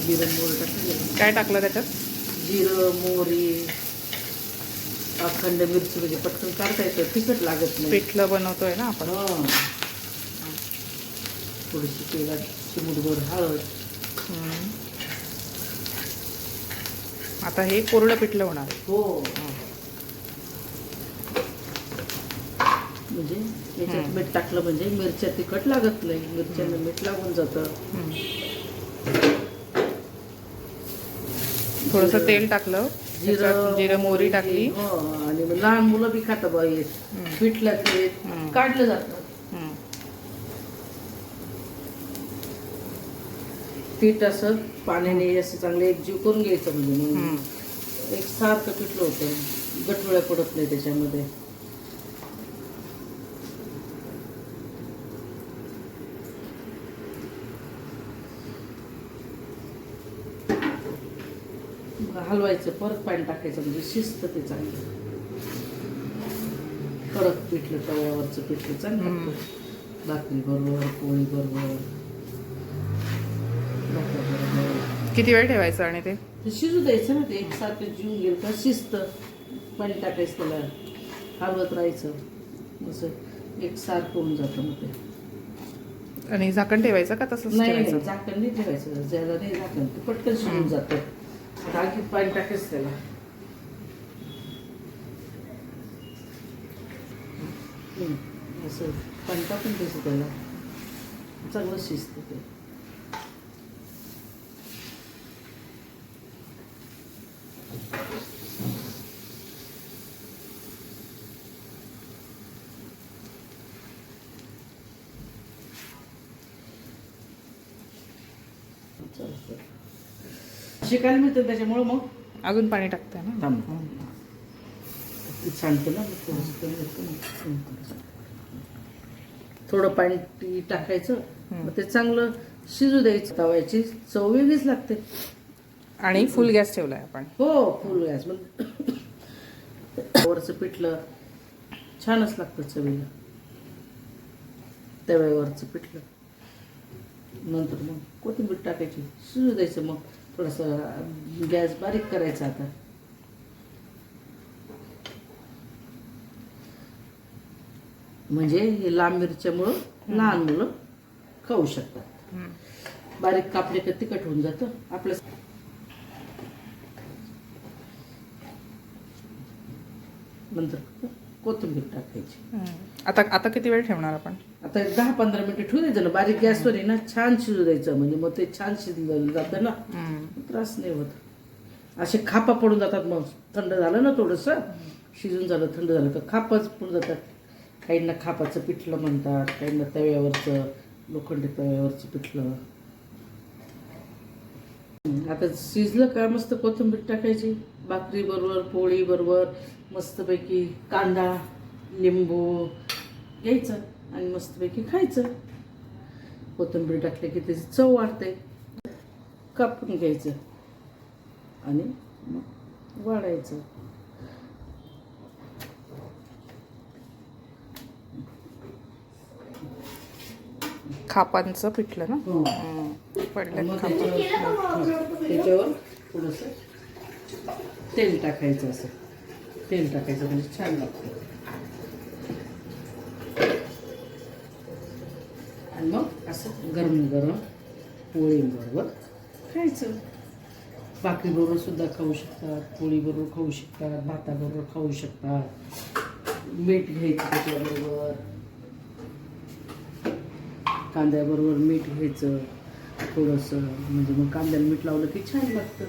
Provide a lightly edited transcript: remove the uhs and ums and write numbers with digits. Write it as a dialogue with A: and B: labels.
A: जिरं मोहरी टाकलं.
B: काय टाकलं त्याच्यात?
A: जिरं मोहरी अखंड मिरची म्हणजे पटकन काढता येतं, तिखट लागत नाही.
B: पिठलं बनवतोय ना आपण.
A: थोडीशी तेलात चिमूटभर हळद.
B: आता हे कोरडं पिठलं होणार आहे.
A: हो, म्हणजे याच्यात मीठ टाकलं म्हणजे मिरच्या तिखट लागत नाही, मिरच्यांना मीठ लागून जातं.
B: थोडंसं तेल टाकलं, जिरं मोहरी टाकली.
A: आणि मग लहान मुलं बी खातं बा, पिठलं ते काढलं जातं. पीठ असं पाण्याने असं चांगलं एकजीव करून घ्यायचं, म्हणजे मग एक सारखं पिठलं होतं, गठुळ्या पडत नाही त्याच्यामध्ये. हलवायचं, परत पाणी टाकायचं, म्हणजे शिस्त ते चांगलं. कडक पिठलं, तव्यावरचं पिठलं चांगलं भाकरी बरोबर, पोळी बरोबर,
B: किती वेळ ठेवायचं आणि ते
A: शिजू द्यायचं ना. ते एकसारखं जीव गेलं का शिस्त, पाणी टाकायचं, त्याला हलवत राहायचं, असं एकसारखं होऊन जातं मग ते.
B: आणि झाकण ठेवायचं का तसंच?
A: नाही, झाकण नाही ठेवायचं, ज्याला नाही झाकण ते पटकन शिजून जातं. आणखी पाणी टाकायचं त्याला. असं पाणी टाकून द्यायचं त्याला, चांगलं शिजतं ते. शिकायला मिळतं त्याच्यामुळं मग
B: अजून पाणी टाकतंय ना.
A: सांगतो ना, थोडं पाणी टाकायचं, मग ते चांगलं शिजू द्यायचं. तव्याची चव वेगळीच लागते.
B: आणि फुल गॅस ठेवलाय आपण.
A: हो, फुल गॅस. मग वरचं पिठलं छानच लागतं चवीला, तव्यावरचं पिठलं. नंतर मग कोथिंबीर टाकायची, शिजू द्यायचं. मग थोडासा गॅस बारीक करायचा. आता म्हणजे हे लांब मिरच्यामुळं लहान मुलं खाऊ शकतात. बारीक कापले का तिखट होऊन जातं आपल्या. नंतर कोथिंबीर टाकायची.
B: आता किती वेळ ठेवणार आपण?
A: आता 10-15 मिनिटं ठेवू द्यायचं ना, बारीक गॅसवर आहे ना, छान शिजू द्यायचं. म्हणजे मग ते छान शिजलं जातं ना, त्रास नाही होत. असे खापा पडून जातात. मग थंड झालं ना, थोडंसं शिजून झालं, थंड झालं तर खापच पडून जातात. काहींना खापाचं पिठलं म्हणतात, काहींना तव्यावरचं, लोखंडी तव्यावरचं पिठलं. आता शिजलं का मस्त कोथिंबीर टाकायची, भाकरी बरोबर, पोळी बरोबर मस्तपैकी कांदा लिंबू घ्यायचं आणि मस्तपैकी खायचं. कोथिंबीर टाकले की त्याची चव वाढते. कापून घ्यायचं आणि मग वाढायचं.
B: खापांचं पिठलं ना. पडलं
A: त्याच्यावर थोडंसं तेल टाकायचं. असं तेल टाकायचं म्हणजे छान लागतं. आणि मग असं गरम गरम पोळीबरोबर खायचं. भाकरीबरोबर सुद्धा खाऊ शकतात, पोळीबरोबर खाऊ शकतात, भाताबरोबर खाऊ शकतात. मीठ घ्यायचं त्याच्याबरोबर, कांद्याबरोबर मीठ घ्यायचं थोडंसं, म्हणजे मग कांद्याला मीठ लावलं की छान लागतं.